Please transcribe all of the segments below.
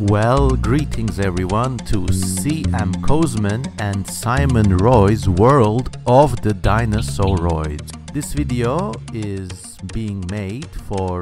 Well, greetings everyone to C.M. Kozman and Simon Roy's World of the Dinosauroids. This video is being made for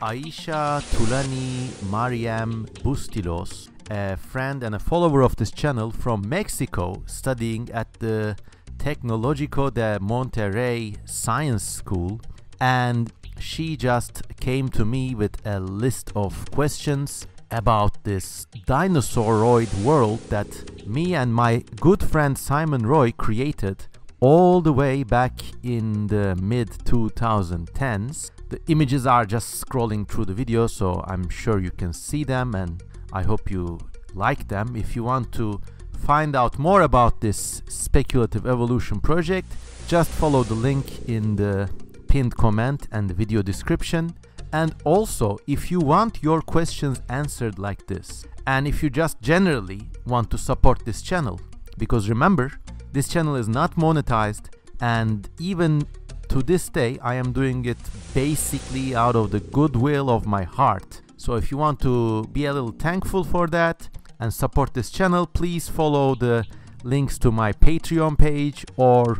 Aisha Tulani Mariam Bustilos, a friend and a follower of this channel from Mexico, studying at the Tecnológico de Monterrey Science School, and she just came to me with a list of questions about this dinosauroid world that me and my good friend Simon Roy created all the way back in the mid-2010s. The images are just scrolling through the video, so I'm sure you can see them, and I hope you like them. If you want to find out more about this speculative evolution project, just follow the link in the pinned comment and the video description. And also, if you want your questions answered like this, and if you just generally want to support this channel, because remember, this channel is not monetized, and even to this day I am doing it basically out of the goodwill of my heart. So if you want to be a little thankful for that and support this channel, please follow the links to my Patreon page or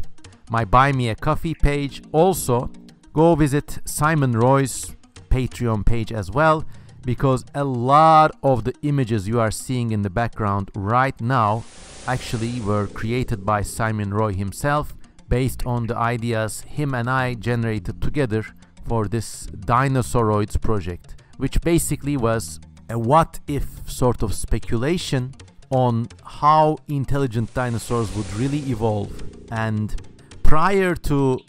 my Buy Me a Coffee page. Also, go visit Simon Roy's Patreon page as well, because a lot of the images you are seeing in the background right now actually were created by Simon Roy himself, based on the ideas him and I generated together for this Dinosauroids project, which basically was a what if sort of speculation on how intelligent dinosaurs would really evolve. And prior to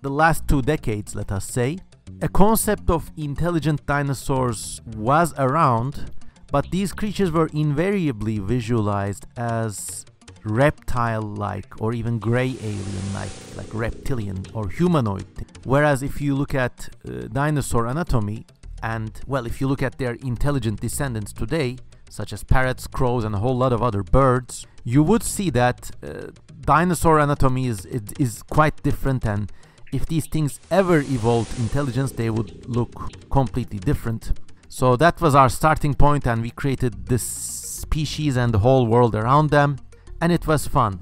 the last 2 decades, let us say, a concept of intelligent dinosaurs was around, but these creatures were invariably visualized as reptile-like or even gray alien-like, like reptilian or humanoid. Whereas if you look at dinosaur anatomy, and well, if you look at their intelligent descendants today, such as parrots, crows, and a whole lot of other birds, you would see that dinosaur anatomy is quite different, and if these things ever evolved intelligence, they would look completely different. So that was our starting point, and we created this species and the whole world around them, and it was fun.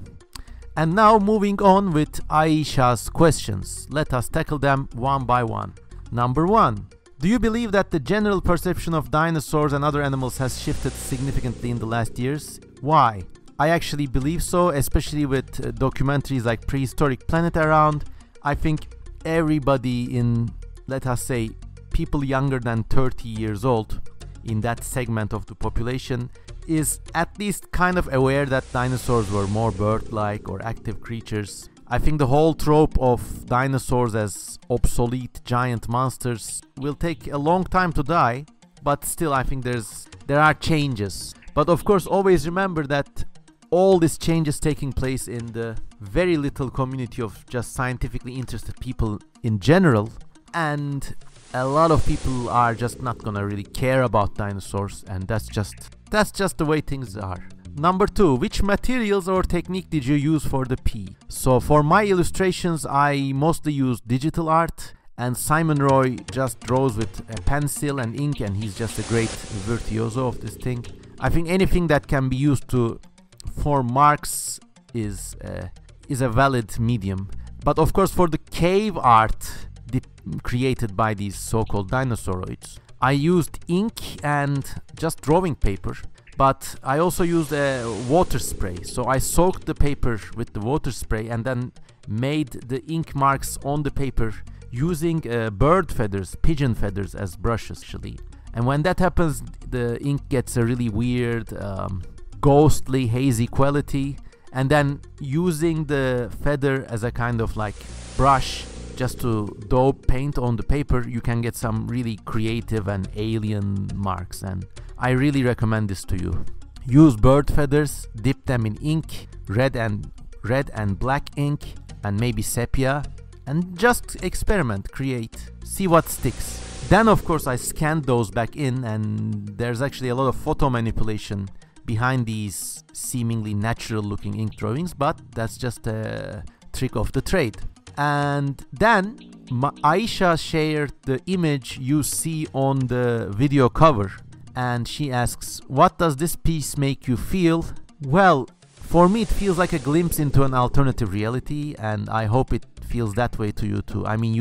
And now moving on with Aisha's questions. Let us tackle them one by one. Number 1. Do you believe that the general perception of dinosaurs and other animals has shifted significantly in the last years? Why? I actually believe so, especially with documentaries like Prehistoric Planet around. I think everybody in, let us say, people younger than 30 years old in that segment of the population is at least kind of aware that dinosaurs were more bird-like or active creatures. I think the whole trope of dinosaurs as obsolete giant monsters will take a long time to die, but still I think there are changes. But of course, always remember that all these changes taking place in the very little community of just scientifically interested people in general, and a lot of people are just not gonna really care about dinosaurs, and that's just the way things are. Number 2, which materials or technique did you use for the P? So for my illustrations, I mostly use digital art, and Simon Roy just draws with a pencil and ink, and he's just a great virtuoso of this thing. I think anything that can be used to form marks is a valid medium. But of course, for the cave art created by these so-called dinosauroids, I used ink and just drawing paper, but I also used a water spray. So I soaked the paper with the water spray and then made the ink marks on the paper using bird feathers, pigeon feathers as brushes actually. And when that happens, the ink gets a really weird, ghostly, hazy quality. And then using the feather as a kind of like brush just to daub paint on the paper, you can get some really creative and alien marks, and I really recommend this to you. Use bird feathers, dip them in ink, red and black ink, and maybe sepia, and just experiment, create, see what sticks. Then of course I scanned those back in, and there's actually a lot of photo manipulation behind these seemingly natural looking ink drawings, but that's just a trick of the trade. And then Aisha shared the image you see on the video cover, And she asks, what does this piece make you feel? Well, for me it feels like a glimpse into an alternative reality, and I hope it feels that way to you too. I mean,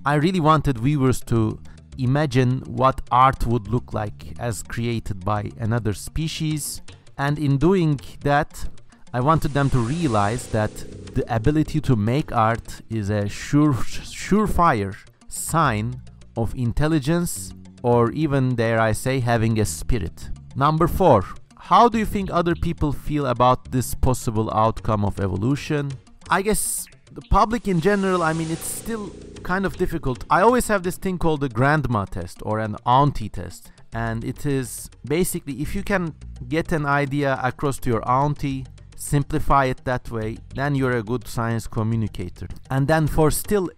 I really wanted viewers to imagine what art would look like as created by another species, and in doing that I wanted them to realize that the ability to make art is a surefire sign of intelligence, or even, dare I say, having a spirit. Number 4. How do you think other people feel about this possible outcome of evolution? I guess the public in general, I mean, it's still kind of difficult. I always have this thing called the grandma test or an auntie test. And it is basically, if you can get an idea across to your auntie, simplify it that way, then you're a good science communicator. And then for still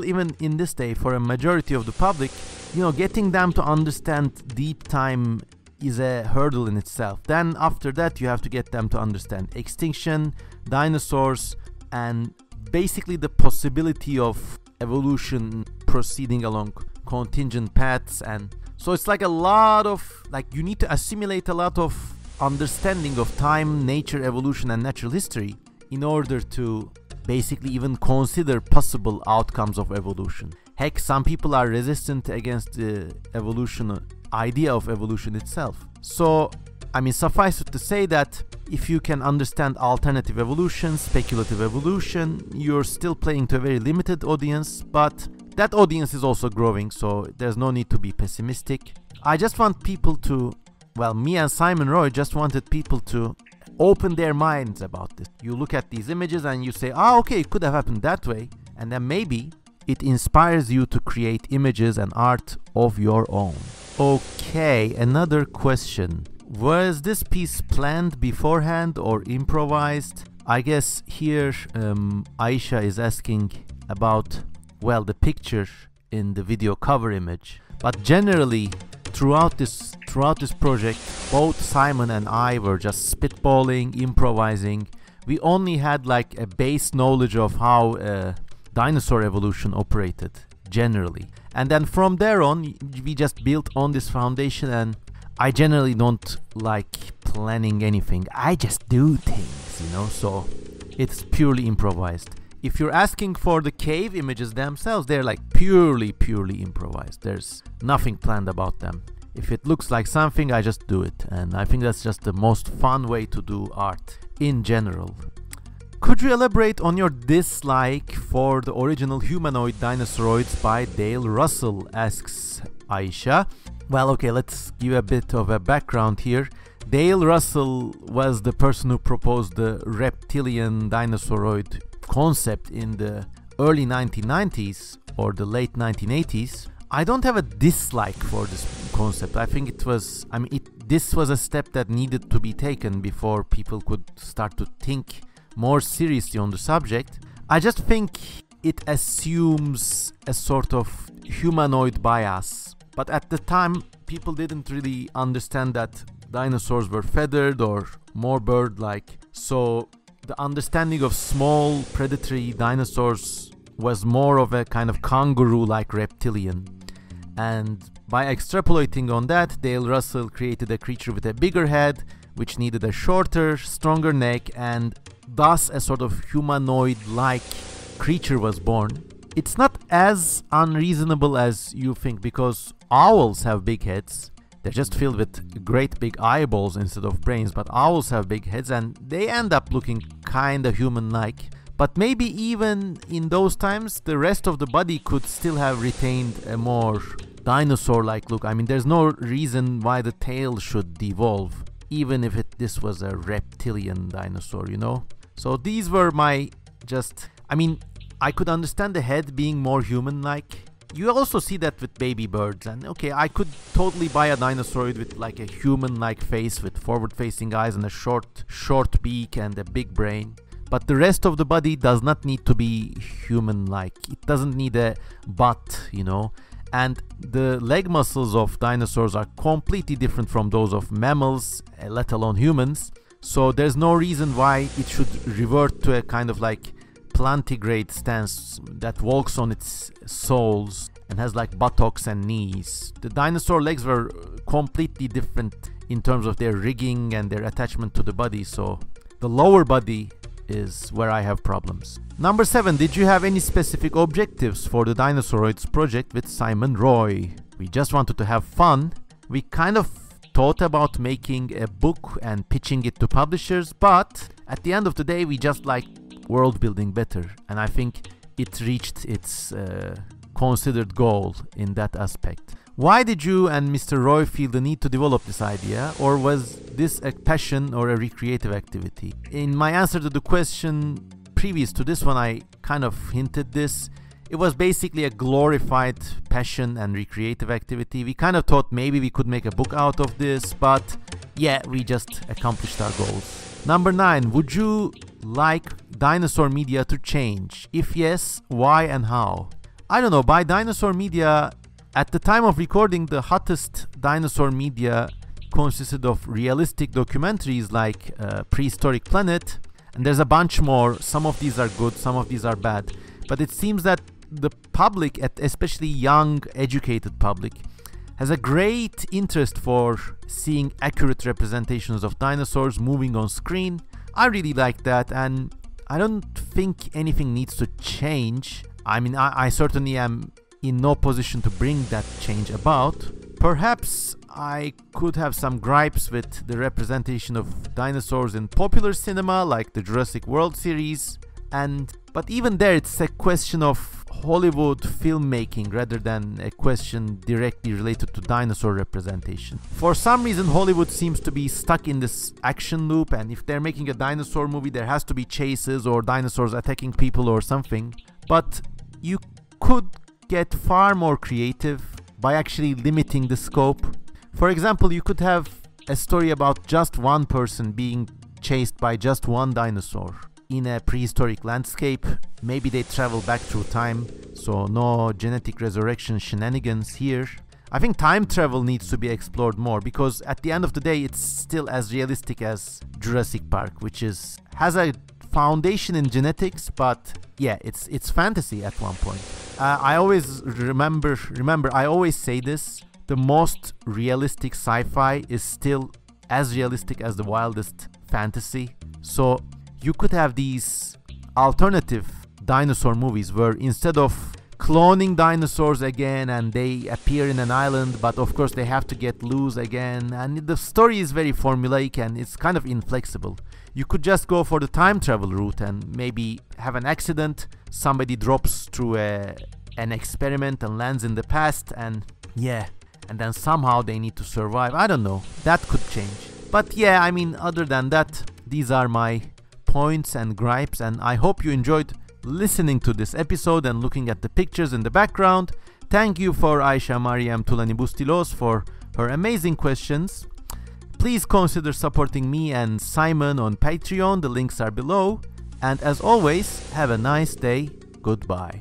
even in this day, for a majority of the public, you know, getting them to understand deep time is a hurdle in itself. Then after that, you have to get them to understand extinction, dinosaurs, and basically the possibility of evolution proceeding along contingent paths. And so it's like a lot of, like, you need to assimilate a lot of understanding of time, nature, evolution, and natural history in order to basically even consider possible outcomes of evolution. Heck, some people are resistant against the idea of evolution itself. So, I mean, suffice it to say that if you can understand alternative evolution, speculative evolution, you're still playing to a very limited audience, but that audience is also growing, so there's no need to be pessimistic. I just want people to, well, me and Simon Roy just wanted people to open their minds about this. You look at these images and you say, okay, it could have happened that way, and then maybe it inspires you to create images and art of your own. Okay, another question. Was this piece planned beforehand or improvised? I guess here Aisha is asking about, well, the picture in the video cover image. But generally, throughout this project, both Simon and I were just spitballing, improvising. We only had like a base knowledge of how dinosaur evolution operated generally, and then from there on we just built on this foundation. And I generally don't like planning anything, I just do things, you know, so it's purely improvised. If you're asking for the cave images themselves, they're like purely improvised. There's nothing planned about them. If it looks like something, I just do it, and I think that's just the most fun way to do art in general. Could you elaborate on your dislike for the original humanoid Dinosaurs by Dale Russell, asks Aisha. Well, okay, let's give a bit of a background here. Dale Russell was the person who proposed the reptilian dinosauroid concept in the early 1990s or the late 1980s. I don't have a dislike for this concept. I think this was a step that needed to be taken before people could start to think more seriously on the subject. I just think it assumes a sort of humanoid bias, but at the time people didn't really understand that dinosaurs were feathered or more bird-like, so the understanding of small predatory dinosaurs was more of a kind of kangaroo-like reptilian. And by extrapolating on that, Dale Russell created a creature with a bigger head, which needed a shorter, stronger neck, and thus a sort of humanoid-like creature was born. It's not as unreasonable as you think, because owls have big heads. They're just filled with great big eyeballs instead of brains, but owls have big heads and they end up looking kinda human-like. But maybe even in those times, the rest of the body could still have retained a more dinosaur-like look. I mean, there's no reason why the tail should devolve, even if this was a reptilian dinosaur, you know? So these were my I could understand the head being more human-like. You also see that with baby birds, and okay, I could totally buy a dinosauroid with like a human-like face with forward-facing eyes and a short beak and a big brain. But the rest of the body does not need to be human-like. It doesn't need a butt, you know? And the leg muscles of dinosaurs are completely different from those of mammals, let alone humans. So there's no reason why it should revert to a kind of like plantigrade stance that walks on its soles and has like buttocks and knees. The dinosaur legs were completely different in terms of their rigging and their attachment to the body, so the lower body is where I have problems. Number 7, did you have any specific objectives for the Dinosauroids project with Simon Roy? We just wanted to have fun. We kind of thought about making a book and pitching it to publishers, but at the end of the day we just like world building better, and I think it reached its considered goal in that aspect. Why did you and Mr. Roy feel the need to develop this idea, or was this a passion or a recreative activity? In my answer to the question previous to this one, I kind of hinted this. It was basically a glorified passion and recreative activity. We kind of thought maybe we could make a book out of this, but yeah, we just accomplished our goals. Number 9, would you like dinosaur media to change? If yes, why and how? I don't know, by dinosaur media, at the time of recording, the hottest dinosaur media consisted of realistic documentaries like Prehistoric Planet, and there's a bunch more. Some of these are good, some of these are bad, but it seems that the public, especially young, educated public, has a great interest for seeing accurate representations of dinosaurs moving on screen. I really like that, and I don't think anything needs to change. I mean, I certainly am in no position to bring that change about. Perhaps I could have some gripes with the representation of dinosaurs in popular cinema, like the Jurassic World series, but even there it's a question of Hollywood filmmaking rather than a question directly related to dinosaur representation. For some reason Hollywood seems to be stuck in this action loop, and if they're making a dinosaur movie there has to be chases or dinosaurs attacking people or something. But you could get far more creative by actually limiting the scope. For example, you could have a story about just one person being chased by just one dinosaur in a prehistoric landscape. Maybe they travel back through time, so no genetic resurrection shenanigans here. I think time travel needs to be explored more, because at the end of the day it's still as realistic as Jurassic Park, which has a foundation in genetics, but yeah, it's fantasy at one point. I always remember I always say this: the most realistic sci-fi is still as realistic as the wildest fantasy. So you could have these alternative dinosaur movies where instead of cloning dinosaurs again and they appear in an island, but of course they have to get loose again, and the story is very formulaic and it's kind of inflexible. You could just go for the time travel route and maybe have an accident, somebody drops through an experiment and lands in the past, and yeah, and then somehow they need to survive. I don't know, that could change. But yeah, I mean, other than that, these are my points and gripes, and I hope you enjoyed listening to this episode and looking at the pictures in the background. Thank you for Aisha Mariam Tulani Bustilos for her amazing questions. Please consider supporting me and Simon on Patreon, the links are below. And as always, have a nice day. Goodbye.